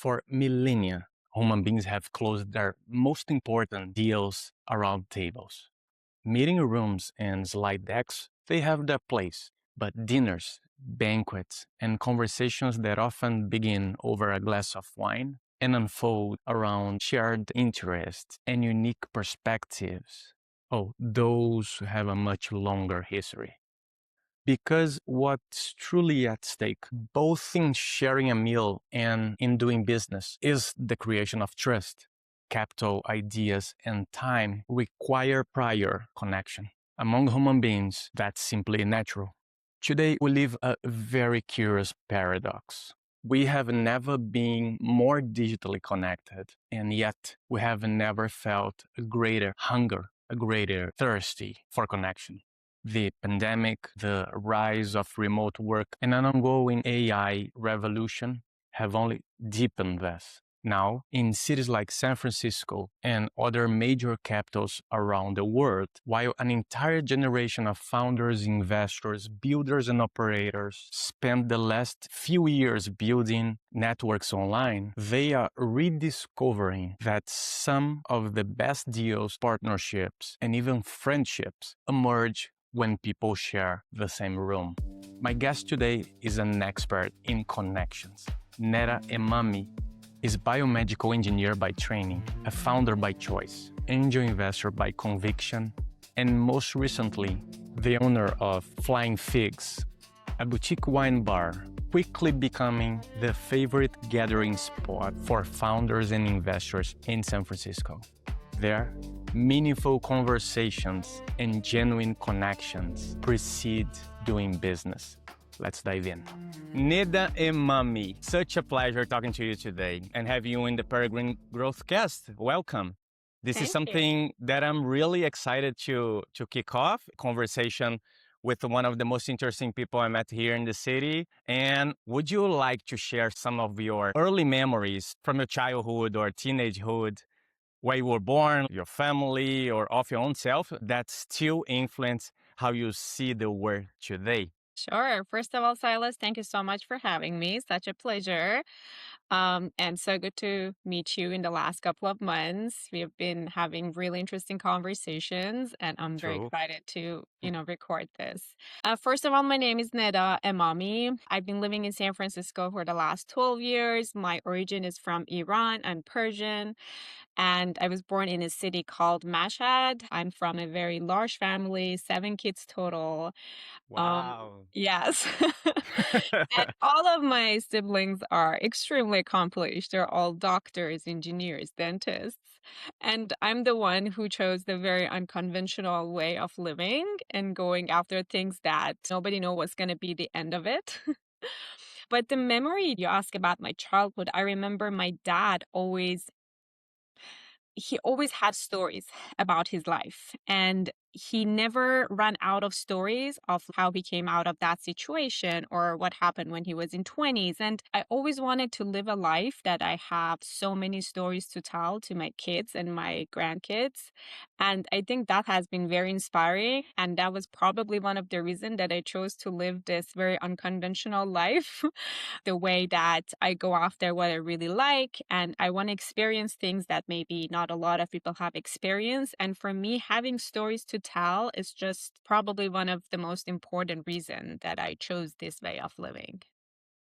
For millennia, human beings have closed their most important deals around tables. Meeting rooms and slide decks, they have their place, but dinners, banquets, and conversations that often begin over a glass of wine and unfold around shared interests and unique perspectives. Oh, those have a much longer history. Because what's truly at stake, both in sharing a meal and in doing business, is the creation of trust. Capital, ideas, and time require prior connection. Among human beings, that's simply natural. Today, we live a very curious paradox. We have never been more digitally connected, and yet we have never felt a greater hunger, a greater thirsty for connection. The pandemic, the rise of remote work, and an ongoing AI revolution have only deepened this. Now, in cities like San Francisco and other major capitals around the world, while an entire generation of founders, investors, builders, and operators spent the last few years building networks online, they are rediscovering that some of the best deals, partnerships, and even friendships emerge when people share the same room. My guest today is an expert in connections. Neda Emami is a biomedical engineer by training, a founder by choice, angel investor by conviction, and most recently, the owner of Flying Figs, a boutique wine bar, quickly becoming the favorite gathering spot for founders and investors in San Francisco. There, meaningful conversations and genuine connections precede doing business. Let's dive in. Neda Emami, such a pleasure talking to you today and have you in the Peregrine Growth Cast. Welcome. This is something that I'm really excited to kick off, conversation with one of the most interesting people I met here in the city. And would you like to share some of your early memories from your childhood or teenagehood, where you were born, your family, or of your own self that still influence how you see the world today? Sure. First of all, Silas, thank you so much for having me. Such a pleasure. And so good to meet you in the last couple of months. We have been having really interesting conversations, and I'm very True. excited to, record this. First of all, my name is Neda Emami. I've been living in San Francisco for the last 12 years. My origin is from Iran. I'm Persian, and I was born in a city called Mashhad. I'm from a very large family, 7 kids total. Wow. Yes. And all of my siblings are extremely accomplished. They're all doctors, engineers, dentists. And I'm the one who chose the very unconventional way of living and going after things that nobody knows what's going to be the end of it. But the memory you ask about my childhood, I remember my dad he always had stories about his life, and he never ran out of stories of how he came out of that situation or what happened when he was in 20s. And I always wanted to live a life that I have so many stories to tell to my kids and my grandkids. And I think that has been very inspiring. And that was probably one of the reasons that I chose to live this very unconventional life, the way that I go after what I really like. And I want to experience things that maybe not a lot of people have experienced. And for me, having stories to tell is just probably one of the most important reasons that I chose this way of living.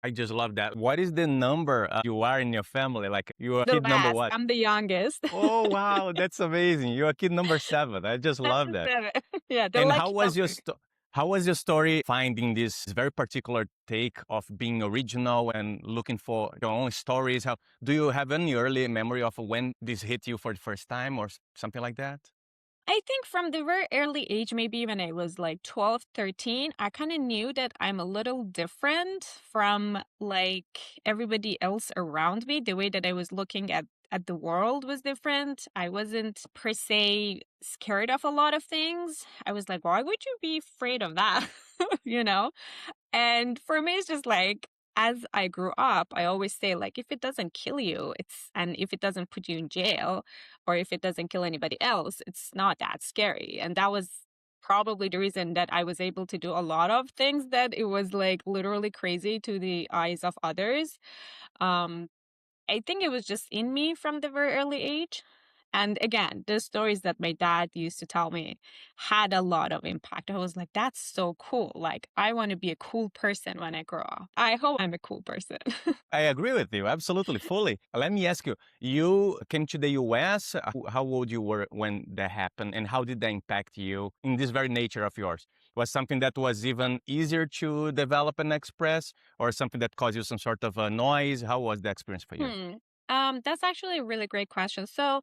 I just love that. What is the number you are in your family? Like you are The kid number last, what? I'm the youngest. Oh, wow. That's amazing. You're a kid number 7. I just love Number that. seven. Yeah, the And lucky number. how was your story finding this very particular take of being original and looking for your own stories? How do you have any early memory of when this hit you for the first time or something like that? I think from the very early age, maybe when I was like 12, 13, I kind of knew that I'm a little different from like everybody else around me. The way that I was looking at the world was different. I wasn't per se scared of a lot of things. I was like, why would you be afraid of that? you know? And for me, it's just like, as I grew up, I always say, like, if it doesn't kill you, and if it doesn't put you in jail, or if it doesn't kill anybody else, it's not that scary. And that was probably the reason that I was able to do a lot of things that it was like literally crazy to the eyes of others. Um, I think it was just in me from the very early age. And again, the stories that my dad used to tell me had a lot of impact. I was like, that's so cool. Like, I want to be a cool person when I grow up. I hope I'm a cool person. I agree with you, absolutely, fully. Let me ask you, you came to the US. How old you were when that happened, and how did that impact you in this very nature of yours? Was something that was even easier to develop and express, or something that caused you some sort of a noise? How was the experience for you? Hmm. That's actually a really great question. So,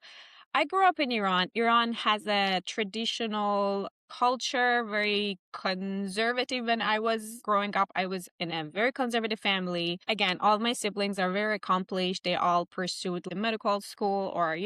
I grew up in Iran. Iran has a traditional culture, very conservative. When I was growing up, I was in a very conservative family. Again, all my siblings are very accomplished. They all pursued the medical school or,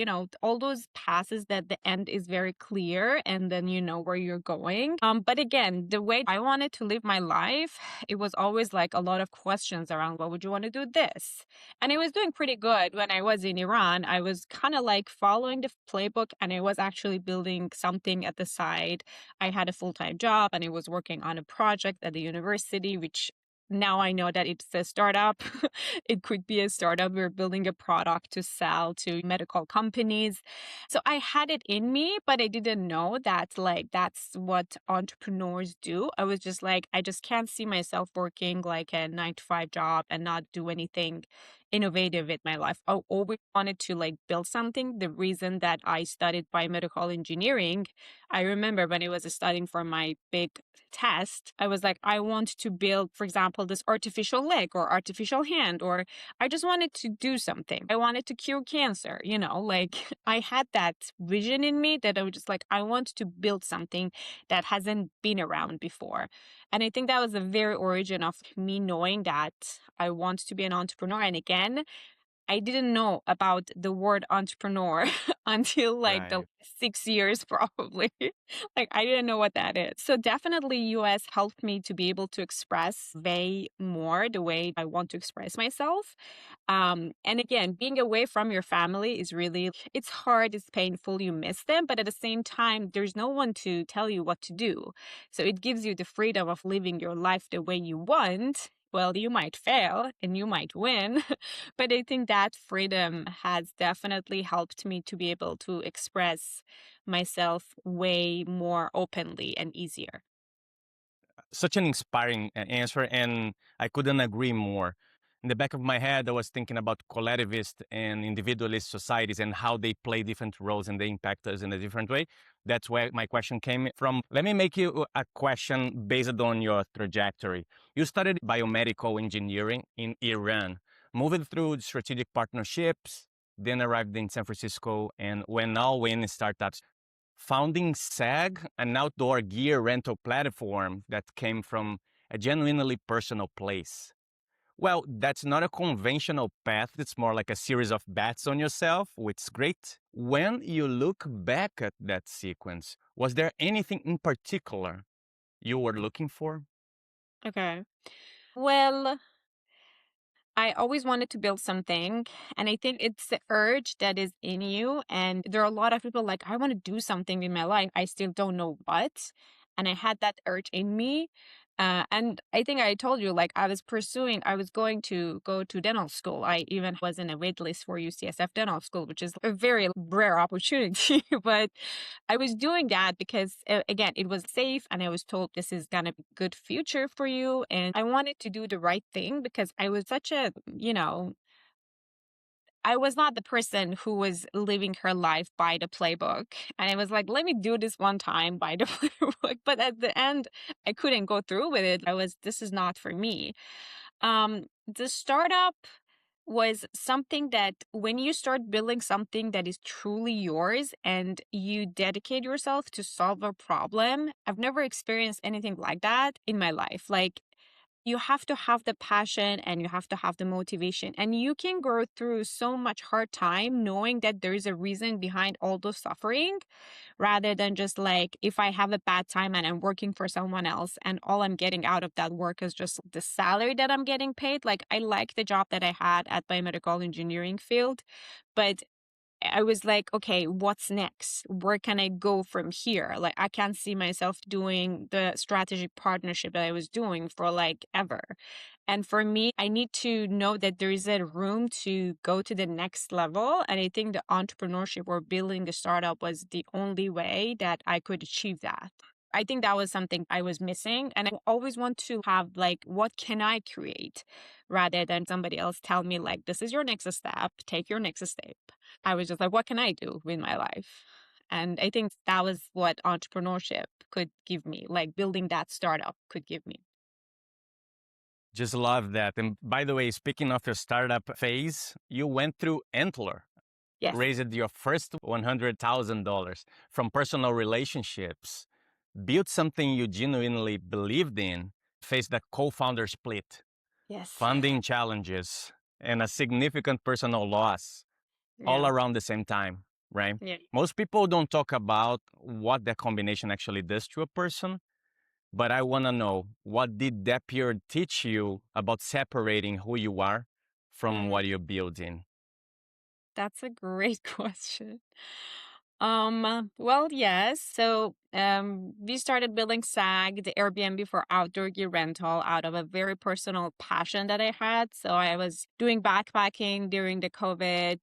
all those passes that the end is very clear and then you know where you're going. But again, the way I wanted to live my life, it was always like a lot of questions around what would you want to do this? And I was doing pretty good when I was in Iran. I was kind of like following the playbook and I was actually building something at the side. I had a full-time job and I was working on a project at the university, which now I know that it's a startup. It could be a startup. We're building a product to sell to medical companies. So I had it in me, but I didn't know that like that's what entrepreneurs do. I was just like, I just can't see myself working like a 9 to 5 job and not do anything innovative with my life. I always wanted to like build something. The reason that I studied biomedical engineering, I remember when I was studying for my big test, I was like, I want to build, for example, this artificial leg or artificial hand, or I just wanted to do something. I wanted to cure cancer, like I had that vision in me that I was just like, I want to build something that hasn't been around before. And I think that was the very origin of me knowing that I want to be an entrepreneur. And again, I didn't know about the word entrepreneur until like the Right. 6 years probably. Like I didn't know what that is. So definitely US helped me to be able to express way more the way I want to express myself. And again, being away from your family is really, it's hard, it's painful, you miss them, but at the same time, there's no one to tell you what to do. So it gives you the freedom of living your life the way you want. Well, you might fail and you might win, but I think that freedom has definitely helped me to be able to express myself way more openly and easier. Such an inspiring answer, and I couldn't agree more. In the back of my head, I was thinking about collectivist and individualist societies and how they play different roles and they impact us in a different way. That's where my question came from. Let me make you a question based on your trajectory. You studied biomedical engineering in Iran, moved through strategic partnerships, then arrived in San Francisco, and when now in startups. Founding SAG, an outdoor gear rental platform that came from a genuinely personal place. Well, that's not a conventional path. It's more like a series of bets on yourself, which is great. When you look back at that sequence, was there anything in particular you were looking for? Okay. Well, I always wanted to build something, and I think it's the urge that is in you. And there are a lot of people like, I want to do something in my life. I still don't know what. And I had that urge in me. And I think I told you, like, I was going to go to dental school. I even was in a wait list for UCSF dental school, which is a very rare opportunity. But I was doing that because, again, it was safe and I was told this is going to be good future for you. And I wanted to do the right thing because I was such a, I was not the person who was living her life by the playbook. And I was like, let me do this one time by the playbook. But at the end, I couldn't go through with it. This is not for me. The startup was something that when you start building something that is truly yours and you dedicate yourself to solve a problem, I've never experienced anything like that in my life. Like, you have to have the passion and you have to have the motivation, and you can go through so much hard time knowing that there is a reason behind all the suffering, rather than just like, if I have a bad time and I'm working for someone else and all I'm getting out of that work is just the salary that I'm getting paid. Like, I like the job that I had at biomedical engineering field, but I was like, okay, what's next? Where can I go from here? Like, I can't see myself doing the strategic partnership that I was doing for like ever. And for me, I need to know that there is a room to go to the next level. And I think the entrepreneurship or building a startup was the only way that I could achieve that. I think that was something I was missing. And I always want to have like, what can I create rather than somebody else tell me, like, this is your next step, take your next step. I was just like, what can I do with my life? And I think that was what entrepreneurship could give me, like building that startup could give me. Just love that. And by the way, speaking of your startup phase, you went through Antler, Yes. raised your first $100,000 from personal relationships, built something you genuinely believed in, faced a co founder split, Yes. funding challenges, and a significant personal loss all Yeah. around the same time, right? Yeah. Most people don't talk about what that combination actually does to a person, but I want to know, what did that period teach you about separating who you are from Mm, what you're building? that's a great question. Well, yes. So, we started building SAG, the Airbnb for outdoor gear rental, out of a very personal passion that I had. So I was doing backpacking during the COVID,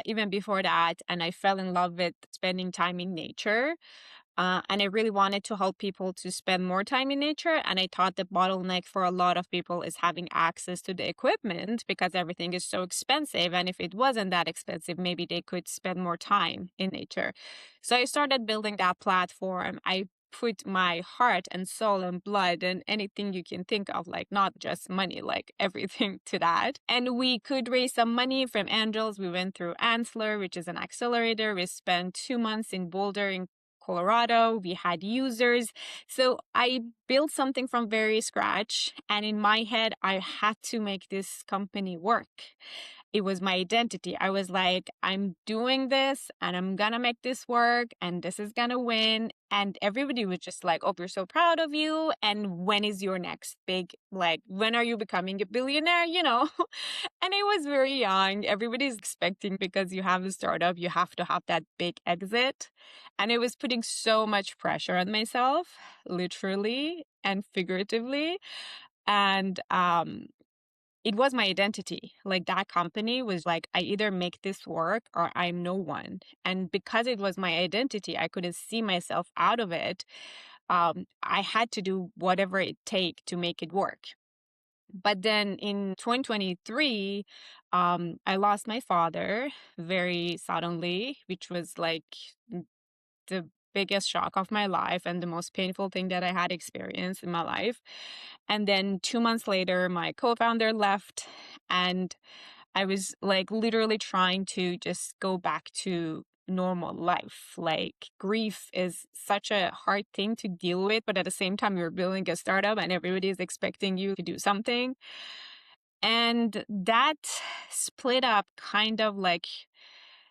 even before that, and I fell in love with spending time in nature. And I really wanted to help people to spend more time in nature. And I thought the bottleneck for a lot of people is having access to the equipment because everything is so expensive. And if it wasn't that expensive, maybe they could spend more time in nature. So I started building that platform. I put my heart and soul and blood and anything you can think of, like not just money, like everything to that. And we could raise some money from angels. We went through Ansler, which is an accelerator. We spent 2 months in Boulder in Colorado. We had users. So I built something from very scratch. And in my head, I had to make this company work. It was my identity. I was like, I'm doing this and I'm gonna make this work and this is gonna win. And everybody was just like, oh, we're so proud of you. And when is your next big, like, when are you becoming a billionaire? And I was very young. Everybody's expecting because you have a startup, you have to have that big exit. And it was putting so much pressure on myself, literally and figuratively. And it was my identity. Like that company was like, I either make this work or I'm no one. And because it was my identity, I couldn't see myself out of it. I had to do whatever it take to make it work. But then in 2023, I lost my father very suddenly, which was like the biggest shock of my life and the most painful thing that I had experienced in my life. And then 2 months later, my co founder left, and I was like literally trying to just go back to normal life. Like, grief is such a hard thing to deal with, but at the same time, you're building a startup and everybody is expecting you to do something. And that split up kind of like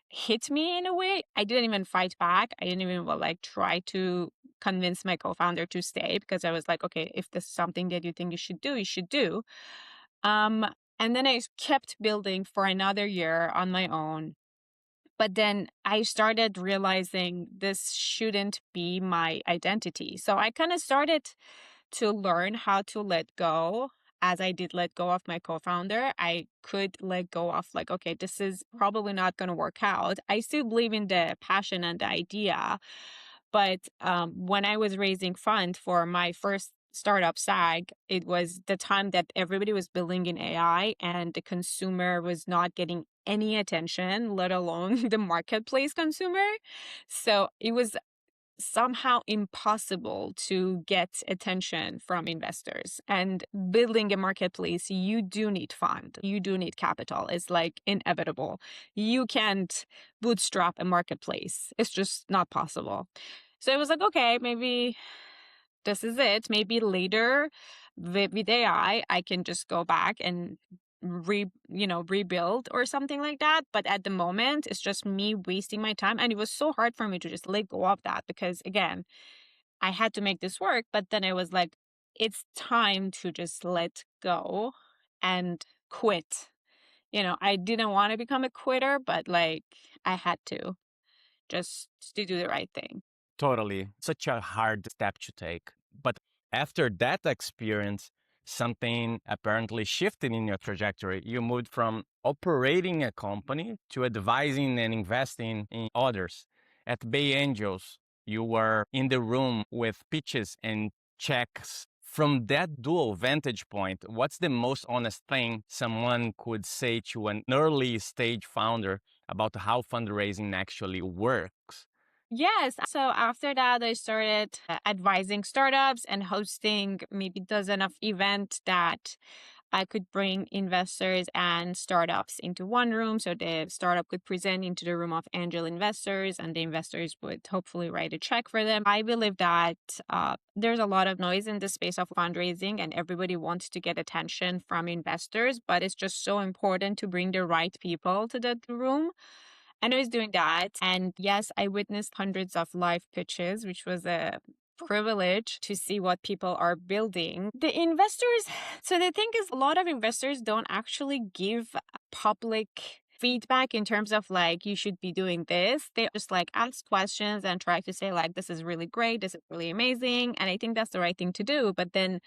hit me in a way. I didn't even fight back. I didn't even well, like try to convince my co-founder to stay because I was like, okay, if this is something that you think you should do, you should do. Um, and then I kept building for another year on my own. But then I started realizing this shouldn't be my identity. So I kind of started to learn how to let go. As I did let go of my co founder, I could let go of, like, okay, this is probably not going to work out. I still believe in the passion and the idea. But when I was raising funds for my first startup SAG, it was the time that everybody was building in AI and the consumer was not getting any attention, let alone the marketplace consumer. So it was somehow impossible to get attention from investors. And building a marketplace, you do need fund, you do need capital. It's like inevitable. You can't bootstrap a marketplace, it's just not possible. So I was like, okay, maybe this is it. Maybe later with AI, I can just go back and rebuild or something like that. But at the moment, it's just me wasting my time. And it was so hard for me to just let go of that because again, I had to make this work. But then I was like, it's time to just let go and quit. I didn't want to become a quitter, but like I had to just to do the right thing. Totally. Such a hard step to take. But after that experience, something apparently shifted in your trajectory. You moved from operating a company to advising and investing in others. At Bay Angels, you were in the room with pitches and checks. From that dual vantage point, what's the most honest thing someone could say to an early stage founder about how fundraising actually works? Yes. So after that, I started advising startups and hosting maybe dozen of events that I could bring investors and startups into one room. So the startup could present into the room of angel investors, and the investors would hopefully write a check for them. I believe that there's a lot of noise in the space of fundraising, and everybody wants to get attention from investors, but it's just so important to bring the right people to the room. And I was doing that. And yes, I witnessed hundreds of live pitches, which was a privilege to see what people are building. The investors, so the thing is, a lot of investors don't actually give public feedback in terms of like, you should be doing this. They just like ask questions and try to say, like, this is really great, this is really amazing. And I think that's the right thing to do. But then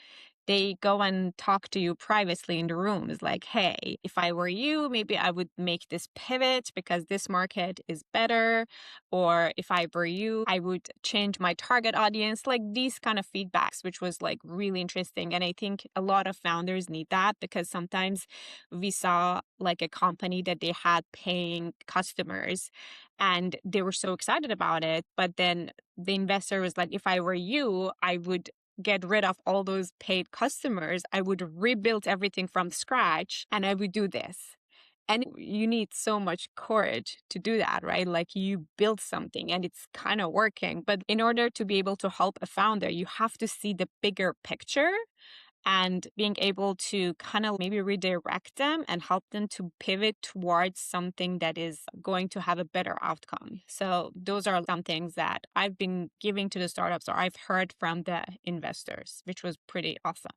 they go and talk to you privately in the room. It's like, hey, if I were you, maybe I would make this pivot because this market is better. Or if I were you, I would change my target audience, like these kind of feedbacks, which was like really interesting. And I think a lot of founders need that because sometimes we saw like a company that they had paying customers and they were so excited about it. But then the investor was like, if I were you, I would get rid of all those paid customers. I would rebuild everything from scratch and I would do this. And you need so much courage to do that, right? Like you build something and it's kind of working. But in order to be able to help a founder, you have to see the bigger picture and being able to kind of maybe redirect them and help them to pivot towards something that is going to have a better outcome. So those are some things that I've been giving to the startups or I've heard from the investors, which was pretty awesome.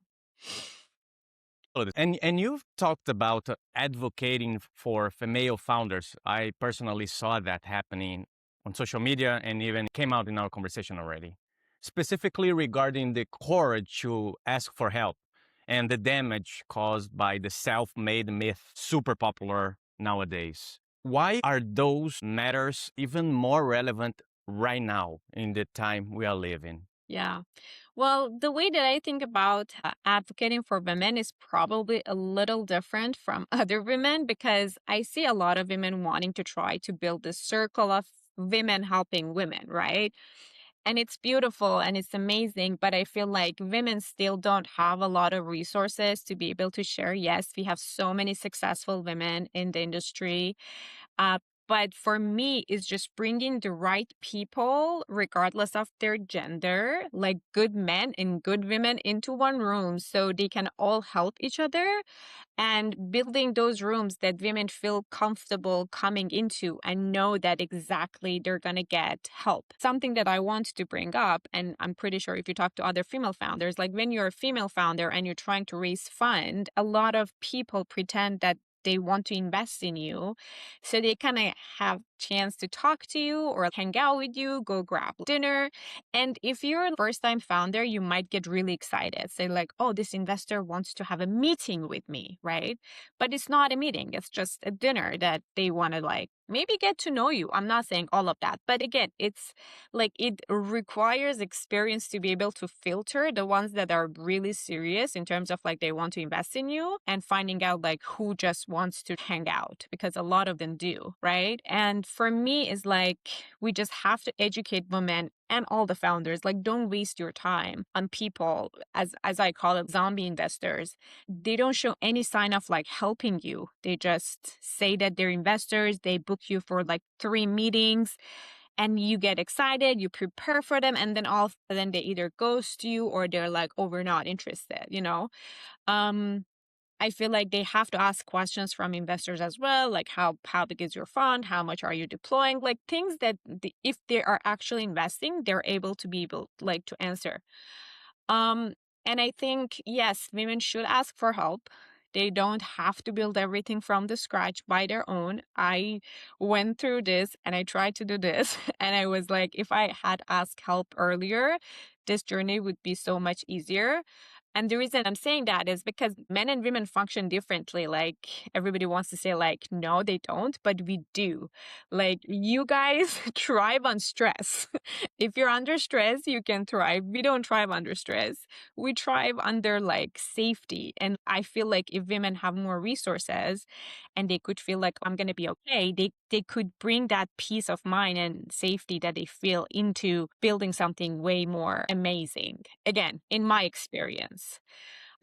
And you've talked about advocating for female founders. I personally saw that happening on social media and even came out in our conversation already. Specifically regarding the courage to ask for help and the damage caused by the self-made myth super popular nowadays. Why are those matters even more relevant right now in the time we are living? Yeah. Well, the way that I think about advocating for women is probably a little different from other women because I see a lot of women wanting to try to build this circle of women helping women, right? And it's beautiful and it's amazing, but I feel like women still don't have a lot of resources to be able to share. Yes, we have so many successful women in the industry, uh, but for me, it's just bringing the right people, regardless of their gender, like good men and good women into one room so they can all help each other and building those rooms that women feel comfortable coming into and know that exactly they're going to get help. Something that I want to bring up, and I'm pretty sure if you talk to other female founders, like when you're a female founder and you're trying to raise fund, a lot of people pretend that they want to invest in you. So they kind of have chance to talk to you or hang out with you, go grab dinner. And if you're a first time founder, you might get really excited. Say like, oh, this investor wants to have a meeting with me, right? But it's not a meeting. It's just a dinner that they want to like maybe get to know you. I'm not saying all of that. But again, it's like it requires experience to be able to filter the ones that are really serious in terms of like they want to invest in you and finding out like who just wants to hang out because a lot of them do, right? And for me, is like we just have to educate women and all the founders. Like, don't waste your time on people, as I call it, zombie investors. They don't show any sign of like helping you. They just say that they're investors. They book you for like 3 meetings and you get excited, you prepare for them, and then all of a sudden they either ghost you or they're like, oh, we're not interested, you know? Um, I feel like they have to ask questions from investors as well, like how big is your fund, how much are you deploying, like things that if they are actually investing, they're able to be able like to answer. Um, and I think yes, women should ask for help. They don't have to build everything from the scratch by their own. I went through this and I tried to do this. And I was like, if I had asked help earlier, this journey would be so much easier. And the reason I'm saying that is because men and women function differently. Like everybody wants to say like, no, they don't, but we do. Like you guys thrive on stress. If you're under stress, you can thrive. We don't thrive under stress. We thrive under like safety. And I feel like if women have more resources and they could feel like I'm gonna be okay, they could bring that peace of mind and safety that they feel into building something way more amazing. Again, in my experience.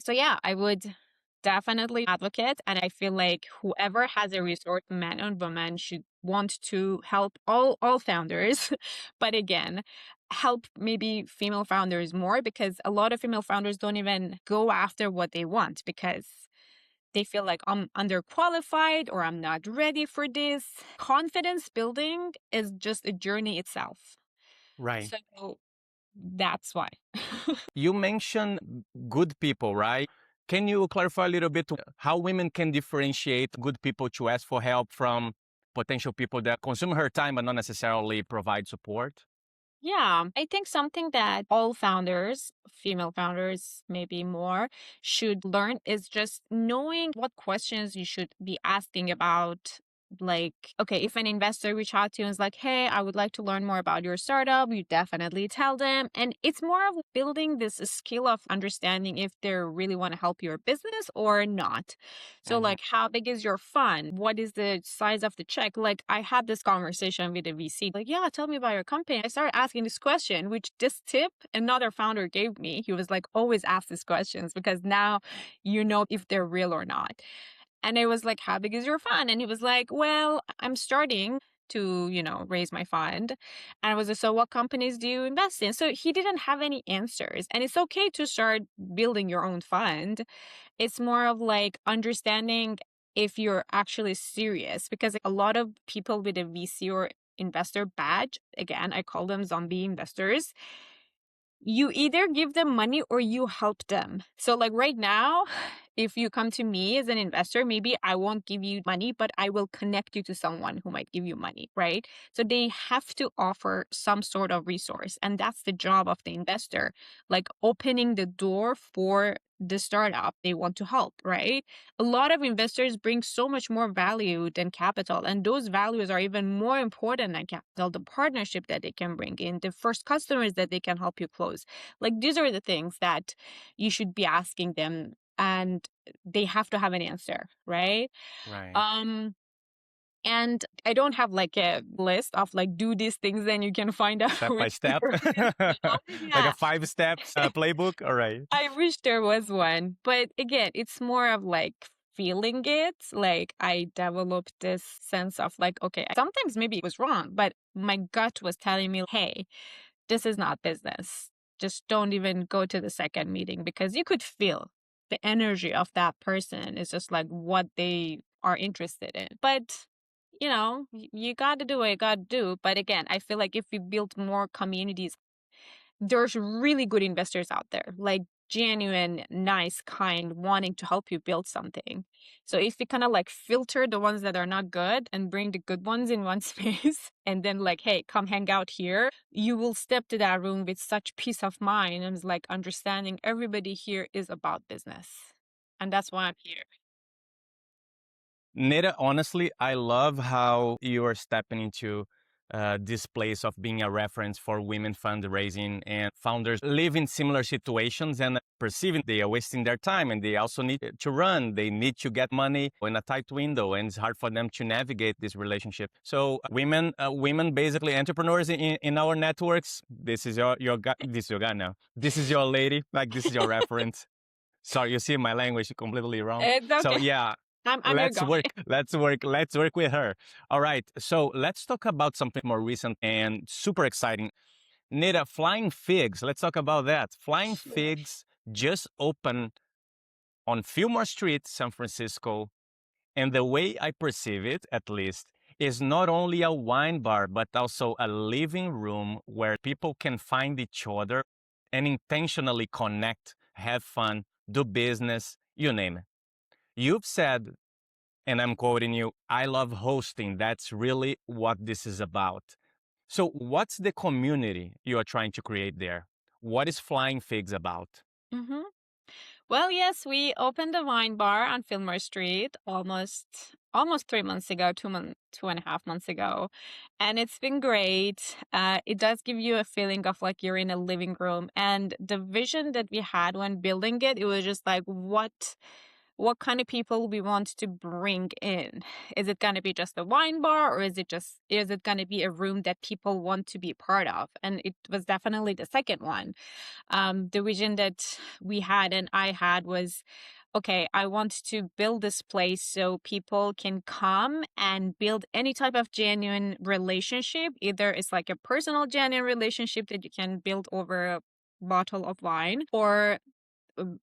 So yeah, I would definitely advocate. And I feel like whoever has a resource, man and woman, should want to help all founders. But again, help maybe female founders more because a lot of female founders don't even go after what they want because they feel like I'm underqualified or I'm not ready for this. Confidence building is just a journey itself. Right. So that's why. You mentioned good people, right? Can you clarify a little bit how women can differentiate good people to ask for help from potential people that consume her time but not necessarily provide support? Yeah, I think something that all founders, female founders maybe more, should learn is just knowing what questions you should be asking about. Like, okay, if an investor reach out to you and is like, hey, I would like to learn more about your startup, you definitely tell them. And it's more of building this skill of understanding if they really want to help your business or not. So, Mhm. like, how big is your fund? What is the size of the check? Like, I had this conversation with a VC, like, yeah, tell me about your company. I started asking this question, which this tip another founder gave me. He was like, always ask these questions because now you know if they're real or not. And I was like, how big is your fund? And he was like, well, I'm starting to, raise my fund. And I was like, so what companies do you invest in? So he didn't have any answers. And it's okay to start building your own fund. It's more of like understanding if you're actually serious because a lot of people with a VC or investor badge, again, I call them zombie investors, you either give them money or you help them. So, like right now, if you come to me as an investor, maybe I won't give you money, but I will connect you to someone who might give you money, right? So, they have to offer some sort of resource. And that's the job of the investor, like opening the door for the startup they want to help, right? A lot of investors bring so much more value than capital. And those values are even more important than capital. The partnership that they can bring in, the first customers that they can help you close. Like these are the things that you should be asking them and they have to have an answer, right? Right. Um, and I don't have like a list of like do these things, then you can find out Step by which step, like a yeah. 5 steps playbook. All right. I wish there was one. But again, it's more of like feeling it. Like I developed this sense of like, okay, sometimes maybe it was wrong, but my gut was telling me, hey, this is not business. Just don't even go to the second meeting because you could feel the energy of that person is just like what they are interested in. But you got to do what you got to do. But again, I feel like if we build more communities, there's really good investors out there, like genuine, nice, kind, wanting to help you build something. So if we kind of like filter the ones that are not good and bring the good ones in one space and then like, hey, come hang out here, you will step to that room with such peace of mind and it's like understanding everybody here is about business. And that's why I'm here. Neda, honestly, I love how you are stepping into this place of being a reference for women fundraising and founders live in similar situations and perceiving they are wasting their time and they also need to run. They need to get money in a tight window and it's hard for them to navigate this relationship. So women basically entrepreneurs in our networks, this is your guy, this is your guy now. This is your lady, like this is your reference. Sorry, you see my language completely wrong. It's So okay. yeah, I'm your let's guy. work. Let's work with her. All right. So let's talk about something more recent and super exciting. Nita, Flying Figs. Let's talk about that. Flying Sure. Figs just opened on Fillmore Street, San Francisco. And the way I perceive it, at least, is not only a wine bar, but also a living room where people can find each other and intentionally connect, have fun, do business, you name it. You've said, and I'm quoting you, I love hosting. That's really what this is about. So, what's the community you are trying to create there? What is Flying Figs about? Hmm. Well, yes, we opened a wine bar on Fillmore Street almost 3 months ago, 2.5 months ago, and it's been great. It does give you a feeling of like you're in a living room, and the vision that we had when building it, it was just like what kind of people we want to bring in. Is it going to be just a wine bar, or is it going to be a room that people want to be part of? And it was definitely the second one. The vision that we had and I had was, okay, I want to build this place so people can come and build any type of genuine relationship. Either it's like a personal genuine relationship that you can build over a bottle of wine, or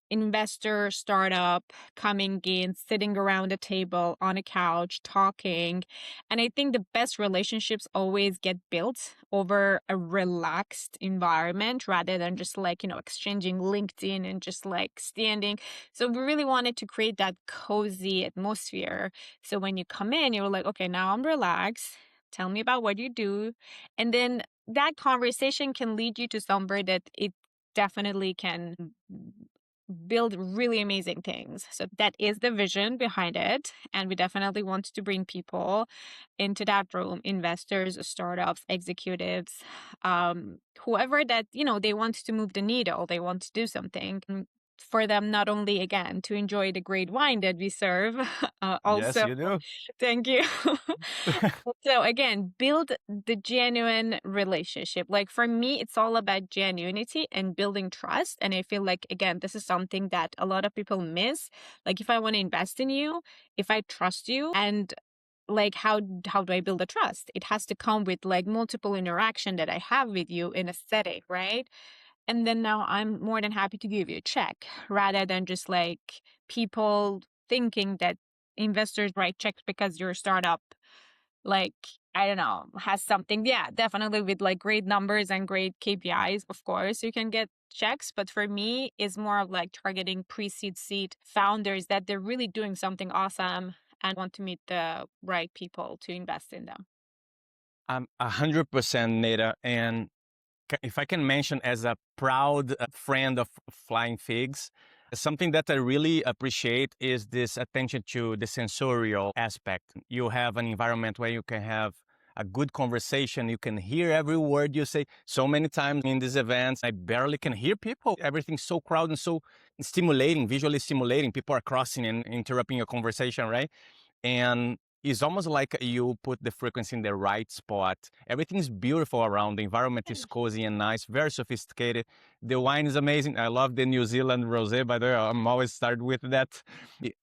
investor startup coming in, sitting around a table on a couch, talking. And I think the best relationships always get built over a relaxed environment rather than just like, exchanging LinkedIn and just like standing. So we really wanted to create that cozy atmosphere. So when you come in, you're like, okay, now I'm relaxed. Tell me about what you do. And then that conversation can lead you to somewhere that it definitely can build really amazing things. So that is the vision behind it. And we definitely want to bring people into that room, investors, startups, executives, whoever that, they want to move the needle, they want to do something. For them, not only again to enjoy the great wine that we serve, Yes, also, you do. thank you. So again, build the genuine relationship. Like for me, it's all about genuinity and building trust. And I feel like, again, this is something that a lot of people miss. Like if I want to invest in you, if I trust you, and like how do I build a trust? It has to come with like multiple interaction that I have with you in a setting, right? And then now I'm more than happy to give you a check rather than just like people thinking that investors write checks because you're a startup, like, I don't know, has something. Yeah, definitely with like great numbers and great KPIs, of course, you can get checks. But for me, it's more of like targeting pre-seed seed founders that they're really doing something awesome and want to meet the right people to invest in them. I'm 100% Neda. And if I can mention as a proud friend of Flying Figs, something that I really appreciate is this attention to the sensorial aspect. You have an environment where you can have a good conversation. You can hear every word you say. So many times in these events, I barely can hear people. Everything's so crowded and so stimulating, visually stimulating. People are crossing and interrupting a conversation, right? And it's almost like you put the frequency in the right spot. Everything's beautiful around. The environment is cozy and nice, very sophisticated. The wine is amazing. I love the New Zealand rosé, by the way. I'm always started with that.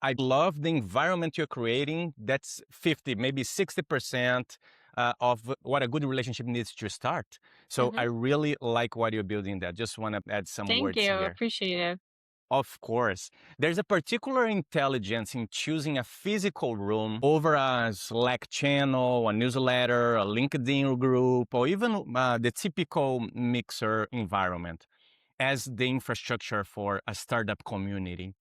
I love the environment you're creating. That's 50, maybe 60% of what a good relationship needs to start. So I Hmm. really like what you're building there. Just want to add some Thank words you. here. Appreciate it. Of course. There's a particular intelligence in choosing a physical room over a Slack channel, a newsletter, a LinkedIn group, or even the typical mixer environment as the infrastructure for a startup community.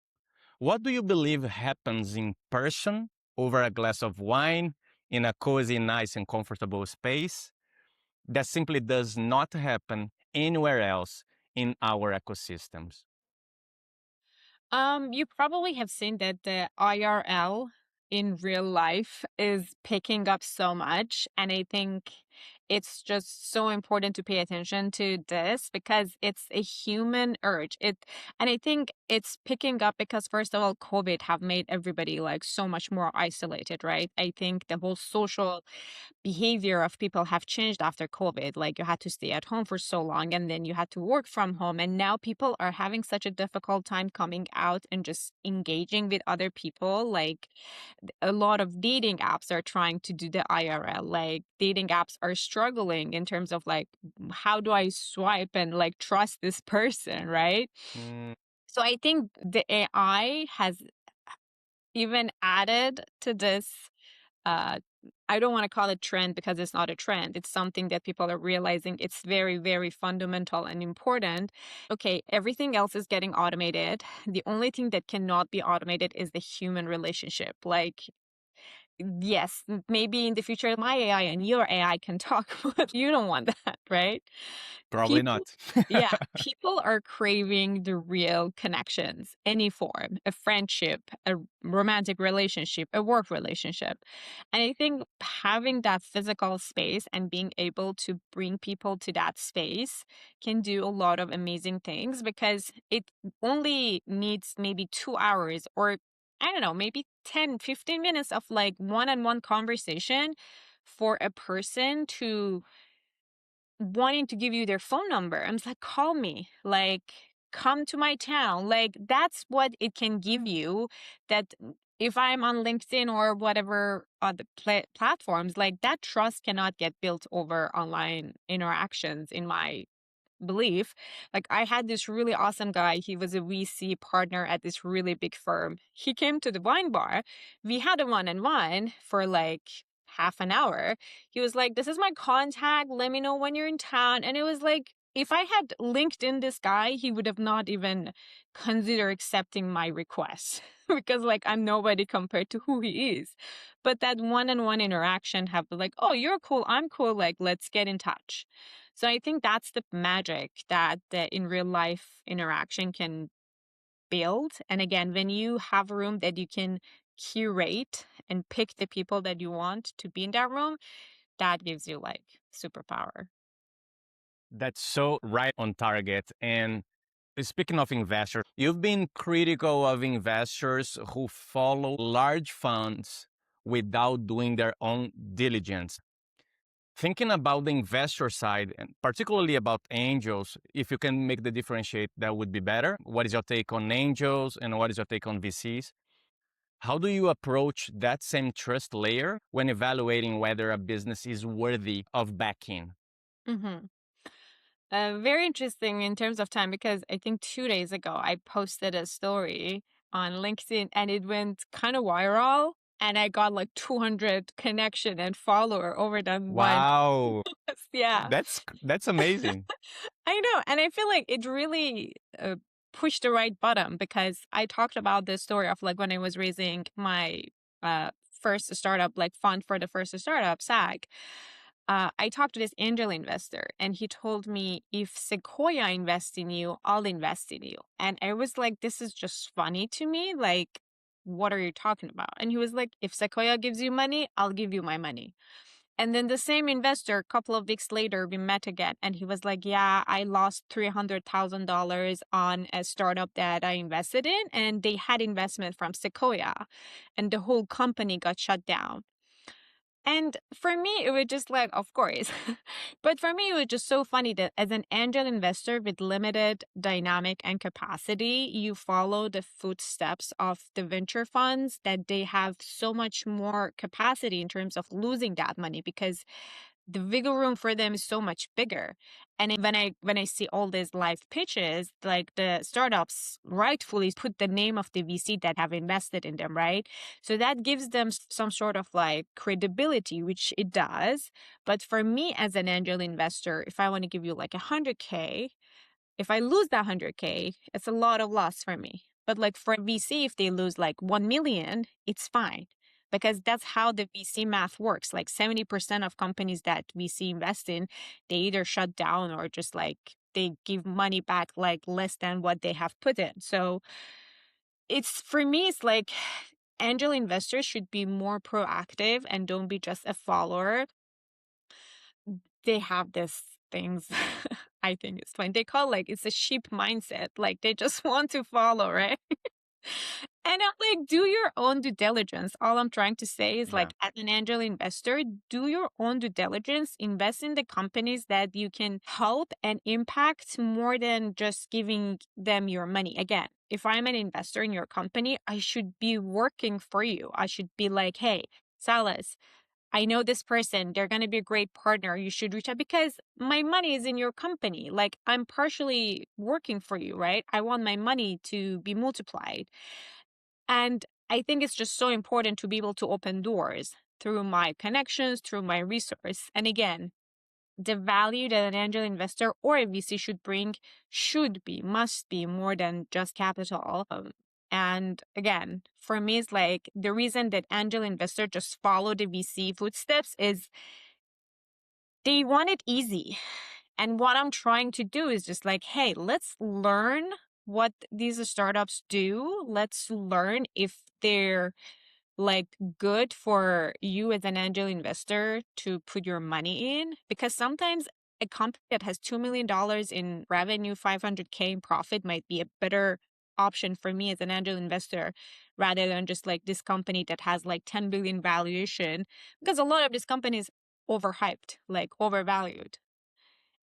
What do you believe happens in person over a glass of wine in a cozy, nice, and comfortable space that simply does not happen anywhere else in our ecosystems? You probably have seen that the IRL in real life is picking up so much. And I think it's just so important to pay attention to this because it's a human urge. And I think it's picking up because first of all, COVID have made everybody like so much more isolated, right? I think the whole social behavior of people have changed after COVID. Like you had to stay at home for so long and then you had to work from home. And now people are having such a difficult time coming out and just engaging with other people. Like a lot of dating apps are trying to do the IRL. Like dating apps are struggling in terms of like, how do I swipe and like trust this person, right? Mm, So I think the AI has even added to this uh I don't want to call it trend because it's not a trend. It's something that people are realizing it's very, very fundamental and important. Okay, everything else is getting automated. The only thing that cannot be automated is the human relationship. Like, yes, maybe in the future, my AI and your AI can talk, but you don't want that, right? Probably People, not. yeah, people are craving the real connections, any form, a friendship, a romantic relationship, a work relationship. And I think having that physical space and being able to bring people to that space can do a lot of amazing things because it only needs maybe 2 hours or I don't know, maybe 10, 15 minutes of like one on one conversation for a person to wanting to give you their phone number. I'm just like, call me, like, come to my town. Like, that's what it can give you. That if I'm on LinkedIn or whatever other platforms, like that trust cannot get built over online interactions, in my belief. Like I had this really awesome guy. He was a VC partner at this really big firm. He came to the wine bar. We had a one-on-one for like half an hour. He was like, "This is my contact. Let me know when you're in town." And it was like, if I had linked in this guy, he would have not even considered accepting my request because like I'm nobody compared to who he is. But that one-on-one interaction have like, "Oh, you're cool. I'm cool. Like, let's get in touch." So I think that's the magic that the in real life interaction can build. And again, when you have a room that you can curate and pick the people that you want to be in that room, that gives you like superpower. That's so right on target. And speaking of investors, you've been critical of investors who follow large funds without doing their own diligence. Thinking about the investor side, and particularly about angels, if you can make the differentiate, that would be better. What is your take on angels and what is your take on VCs? How do you approach that same trust layer when evaluating whether a business is worthy of backing? Hmm. Very interesting in terms of time because I think 2 days ago I posted a story on LinkedIn and it went kind of viral. And I got like 200 connection and follower over that one Wow, post. Yeah. that's amazing. I know. And I feel like it really pushed the right button because I talked about this story of like when I was raising my first startup, like fund for the first startup, SAG. I talked to this angel investor and he told me, if Sequoia invests in you, I'll invest in you. And I was like, this is just funny to me. Like, what are you talking about? And he was like, if Sequoia gives you money, I'll give you my money. And then the same investor, a couple of weeks later, we met again, and he was like, "Yeah, I lost $300,000 on a startup that I invested in, and they had investment from Sequoia, and the whole company got shut down." And for me, it was just like, of course. But for me, it was just so funny that as an angel investor with limited dynamic and capacity, you follow the footsteps of the venture funds that they have so much more capacity in terms of losing that money because the wiggle room for them is so much bigger. And when I see all these live pitches, like the startups rightfully put the name of the VC that have invested in them, right? So that gives them some sort of like credibility, which it does. But for me as an angel investor, if I want to give you like 100K, if I lose that 100K, it's a lot of loss for me. But like for VC, if they lose like 1 million, it's fine because that's how the VC math works. Like 70% of companies that VC invest in, they either shut down or just like they give money back like less than what they have put in. So it's for me, it's like angel investors should be more proactive and don't be just a follower. They have this things I think it's fine. They call like it's a sheep mindset. Like they just want to follow, right? And I'm like, do your own due diligence. All I'm trying to say is Yeah. like as an angel investor, do your own due diligence, invest in the companies that you can help and impact more than just giving them your money. Again, if I'm an investor in your company, I should be working for you. I should be like, hey, Salas, I know this person, they're going to be a great partner. You should reach out because my money is in your company. Like I'm partially working for you, right? I want my money to be multiplied. And I think it's just so important to be able to open doors. through my connections, through my resource. And again, the value that an angel investor or a VC should bring must be more than just capital. And again, for me, it's like the reason that angel investor just follow the VC footsteps is they want it easy. And what I'm trying to do is just like, hey, let's learn what these startups do. Let's learn if they're like good for you as an angel investor to put your money in. Because sometimes a company that has $2 million in revenue, 500K in profit might be a better option for me as an angel investor rather than just like this company that has like 10 billion valuation, because a lot of these companies overhyped, like overvalued.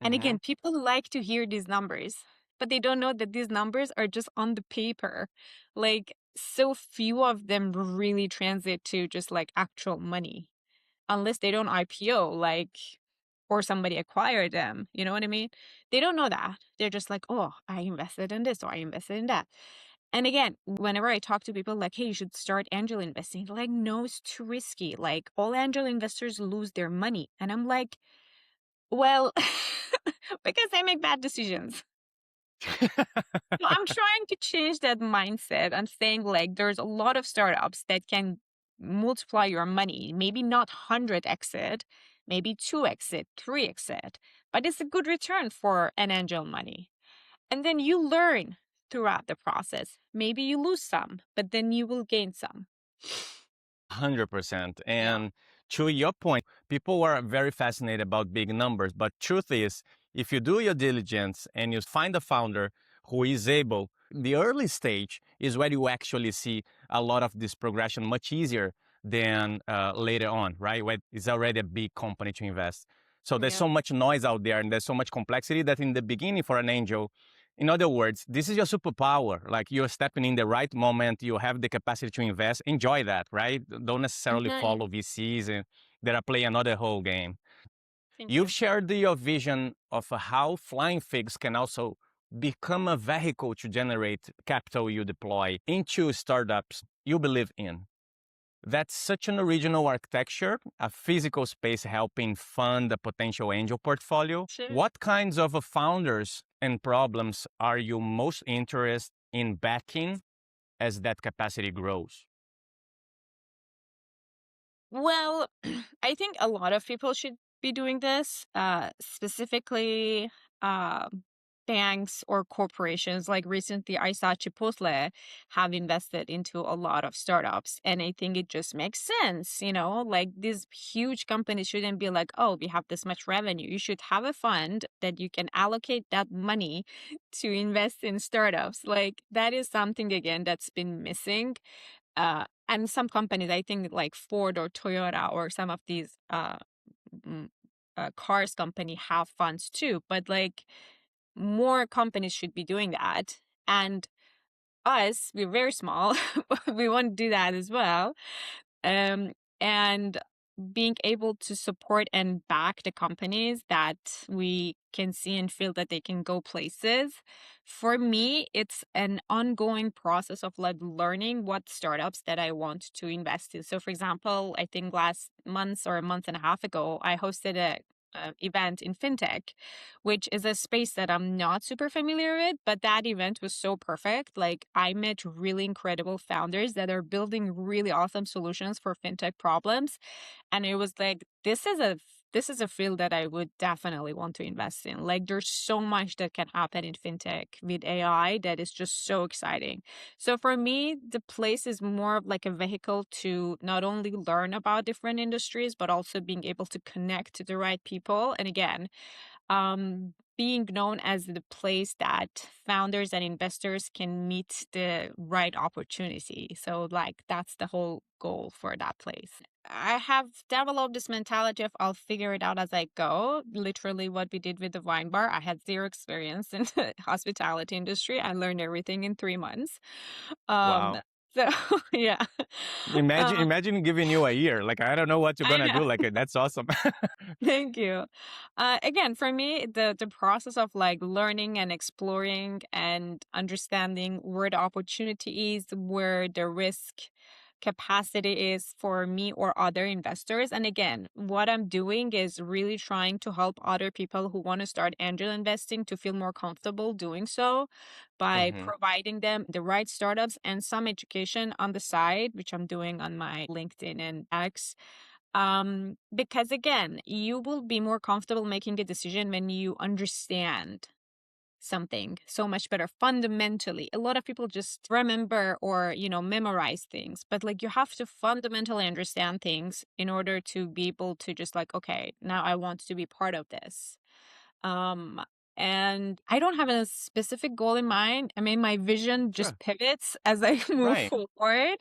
And Mm-hmm. again, people like to hear these numbers, but they don't know that these numbers are just on the paper. Like, so few of them really translate to just like actual money, unless they don't IPO, like, or somebody acquired them. You know what I mean? They don't know that. They're just like, oh, I invested in this or I invested in that. And again, whenever I talk to people like, hey, you should start angel investing, they're like, no, it's too risky. Like, all angel investors lose their money. And I'm like, well, because I make bad decisions. So I'm trying to change that mindset and saying like there's a lot of startups that can multiply your money, maybe not 100x it, maybe 2x it, 3x it, but it's a good return for an angel money. And then you learn throughout the process. Maybe you lose some, but then you will gain some. 100%. Yeah. And to your point, people are very fascinated about big numbers. But truth is, if you do your diligence and you find a founder who is able, the early stage is where you actually see a lot of this progression much easier than later on, right? When it's already a big company to invest. So there's Yeah. so much noise out there and there's so much complexity that in the beginning for an angel, in other words, this is your superpower. Like you're stepping in the right moment, you have the capacity to invest. Enjoy that, right? Don't necessarily Mhm. follow VCs and that are playing another whole game. Thank You've you. shared your vision of how flying figs can also become a vehicle to generate capital you deploy into startups you believe in. That's such an original architecture, a physical space helping fund a potential angel portfolio. Sure. What kinds of founders and problems are you most interested in backing as that capacity grows? Well, I think a lot of people should be doing this, specifically banks or corporations. Like recently, I saw Chipotle have invested into a lot of startups, and I think it just makes sense. You know, like these huge companies shouldn't be like, oh, we have this much revenue. You should have a fund that you can allocate that money to invest in startups. Like that is something again that's been missing, and some companies, I think like Ford or Toyota or some of these mm, cars company have funds too. But like more companies should be doing that. And us, we're very small. We want to do that as well. Um, and being able to support and back the companies that we can see and feel that they can go places. For me, it's an ongoing process of like learning what startups that I want to invest in. So, for example, I think last month or a month and a half ago, I hosted a event in fintech, which is a space that I'm not super familiar with, but that event was so perfect. Like I met really incredible founders that are building really awesome solutions for fintech problems. And it was like, this is a field that I would definitely want to invest in. Like there's so much that can happen in fintech with AI that is just so exciting. So for me, the place is more of like a vehicle to not only learn about different industries, but also being able to connect to the right people. And again, being known as the place that founders and investors can meet the right opportunity. So, like, that's the whole goal for that place. I have developed this mentality of I'll figure it out as I go. Literally, what we did with the wine bar, I had zero experience in the hospitality industry. I learned everything in 3 months. Um, Wow. so yeah, Imagine, uh, imagine giving you a year. Like, I don't know what you're I going to know. do. Like, that's awesome. Thank you. Again, for me, the process of like learning and exploring and understanding where the opportunity is, where the risk capacity is for me or other investors. And again, what I'm doing is really trying to help other people who want to start angel investing to feel more comfortable doing so by Hmm. providing them the right startups and some education on the side, which I'm doing on my LinkedIn and X. Because again, you will be more comfortable making a decision when you understand something so much better fundamentally. A lot of people just remember or, memorize things, but like you have to fundamentally understand things in order to be able to just like, okay, now I want to be part of this. Um, and I don't have a specific goal in mind. I mean, my vision just Sure. pivots as I move Right. forward.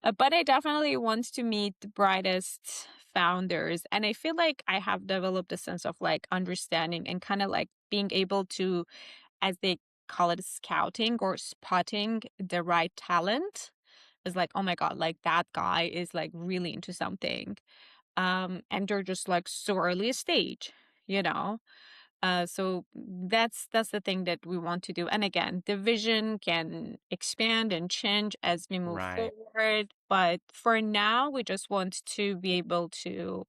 But I definitely want to meet the brightest founders. And I feel like I have developed a sense of like understanding and kind of like being able to, as they call it, scouting or spotting the right talent. Is like, oh my God, like that guy is like really into something. And they're just like so early stage, you know? So that's the thing that we want to do. And again, the vision can expand and change as we move Right. forward. But for now, we just want to be able to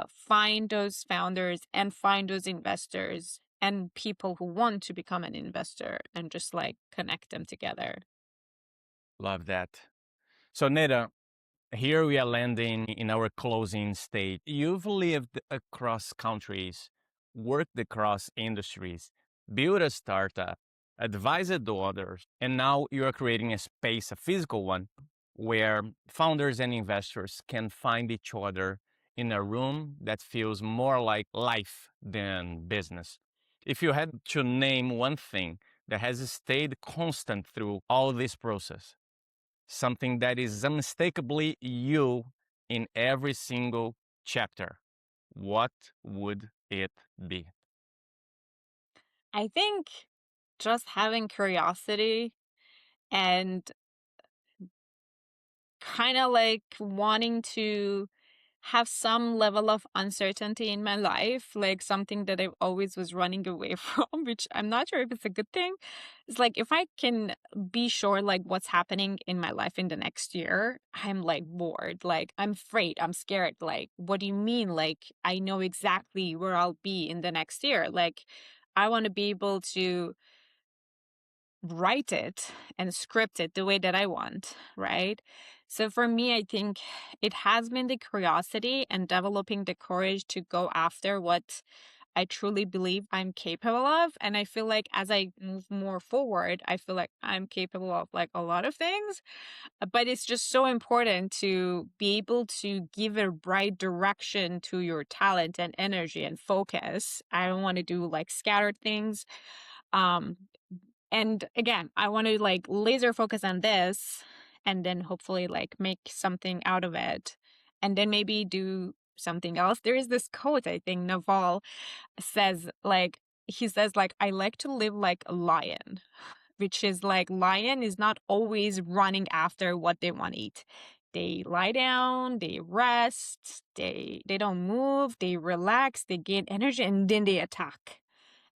find those founders and find those investors and people who want to become an investor and just like connect them together. Love that. So, Neda, here we are landing in our closing state. You've lived across countries, worked across industries, built a startup, advised to others, and now you are creating a space, a physical one, where founders and investors can find each other in a room that feels more like life than business. If you had to name one thing that has stayed constant through all this process, something that is unmistakably you in every single chapter, what would it be? I think just having curiosity and kind of like wanting to have some level of uncertainty in my life, like something that I always was running away from, which I'm not sure if it's a good thing. It's like if I can be sure like what's happening in my life in the next year, I'm like bored. Like I'm afraid, I'm scared. Like, what do you mean? Like I know exactly where I'll be in the next year. Like I want to be able to write it and script it the way that I want, right? So for me, I think it has been the curiosity and developing the courage to go after what I truly believe I'm capable of. And I feel like as I move more forward, I feel like I'm capable of like a lot of things. But it's just so important to be able to give a bright direction to your talent and energy and focus. I don't want to do like scattered things. Um, and again, I want to like laser focus on this and then hopefully like make something out of it and then maybe do something else. There is this quote, I think Naval says, like, he says, like, I like to live like a lion, which is like, lion is not always running after what they want to eat. They lie down, they rest, they don't move, they relax, they gain energy, and then they attack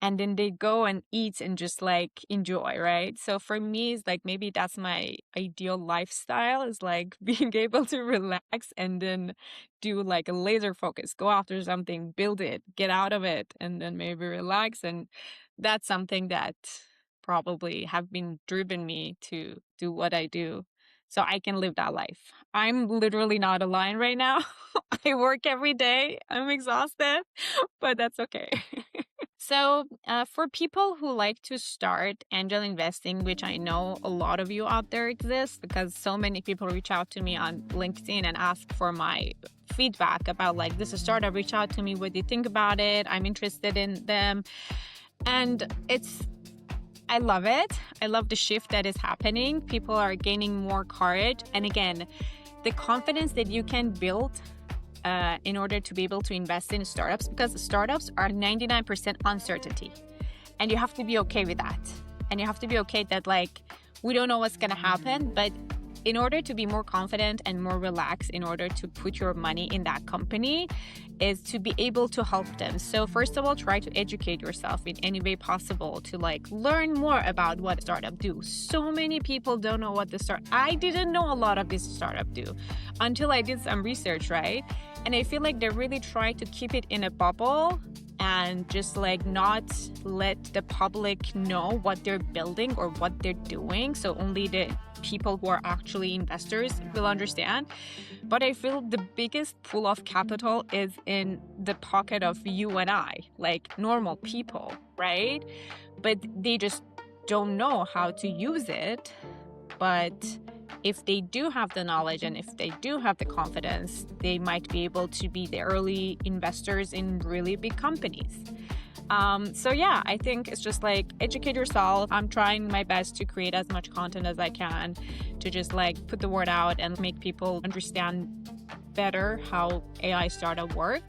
and then they go and eat and just like enjoy, right? So for me, it's like maybe that's my ideal lifestyle is like being able to relax and then do like a laser focus, go after something, build it, get out of it, and then maybe relax. And that's something that probably have been driven me to do what I do. So I can live that life. I'm literally not a lion right now. I work every day. I'm exhausted, but that's okay. So, for people who like to start angel investing, which I know a lot of you out there exist because so many people reach out to me on LinkedIn and ask for my feedback about like this is a startup, reach out to me, what do you think about it? I'm interested in them. And I love it. I love the shift that is happening. People are gaining more courage. And again, the confidence that you can build in order to be able to invest in startups because startups are 99% uncertainty. And you have to be okay with that. And you have to be okay that, like, we don't know what's going to happen, but in order to be more confident and more relaxed, in order to put your money in that company, is to be able to help them. So first of all, try to educate yourself in any way possible to like learn more about what startup do. So many people don't know what I didn't know a lot of this startup do until I did some research, right? And I feel like they're really trying to keep it in a bubble and just like not let the public know what they're building or what they're doing. So only the people who are actually investors will understand. But I feel the biggest pool of capital is in the pocket of you and I, like normal people, right? But they just don't know how to use it. But if they do have the knowledge and if they do have the confidence, they might be able to be the early investors in really big companies. So yeah, I think it's just like educate yourself. I'm trying my best to create as much content as I can to just like put the word out and make people understand better how AI startup work.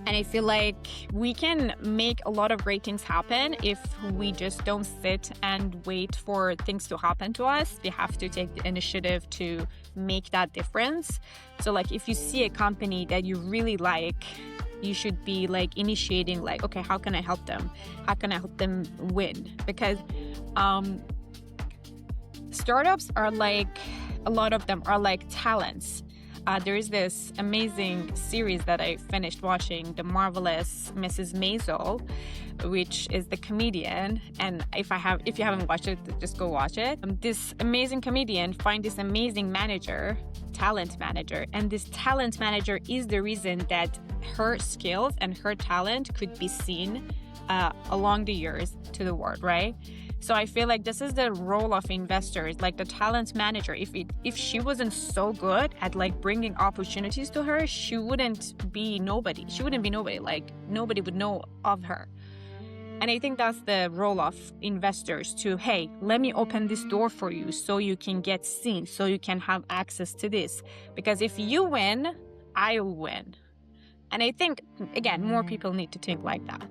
And I feel like we can make a lot of great things happen if we just don't sit and wait for things to happen to us. We have to take the initiative to make that difference. So like if you see a company that you really like, you should be like initiating like, okay, how can I help them? How can I help them win? Because startups are like, a lot of them are like talents. There is this amazing series that I finished watching, The Marvelous Mrs. Maisel, which is the comedian. And if you haven't watched it, just go watch it. This amazing comedian find this amazing manager, talent manager, and this talent manager is the reason that her skills and her talent could be seen along the years to the world, right? So I feel like this is the role of investors, like the talent manager. If she wasn't so good at like bringing opportunities to her, she wouldn't be nobody. Like nobody would know of her. And I think that's the role of investors to, hey, let me open this door for you so you can get seen, so you can have access to this. Because if you win, I'll win. And I think, again, more people need to think like that.